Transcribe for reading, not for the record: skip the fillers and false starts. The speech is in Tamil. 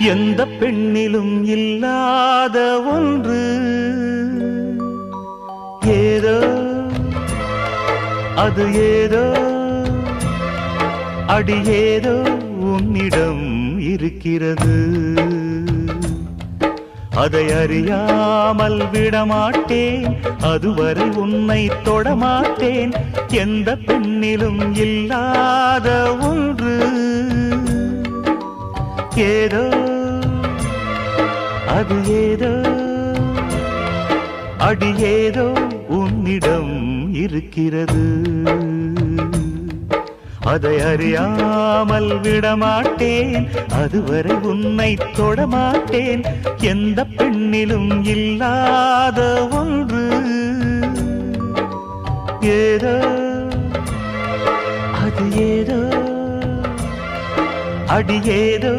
எந்த பெண்ணிலும் இல்லாத ஒன்று ஏதோ அது ஏதோ அடி ஏதோ உன்னிடம் இருக்கிறது. அதை அறியாமல் விடமாட்டேன், அதுவரை உன்னை தொடமாட்டேன். எந்த பெண்ணிலும் இல்லாத ஒன்று ஏதோ அது ஏதோ அடி ஏதோ உன்னிடம் இருக்கிறது. அதை அறியாமல் விடமாட்டேன், அதுவரை உன்னை தொடமாட்டேன். எந்த பெண்ணிலும் இல்லாத ஒன்று ஏதோ அது ஏதோ அடி ஏதோ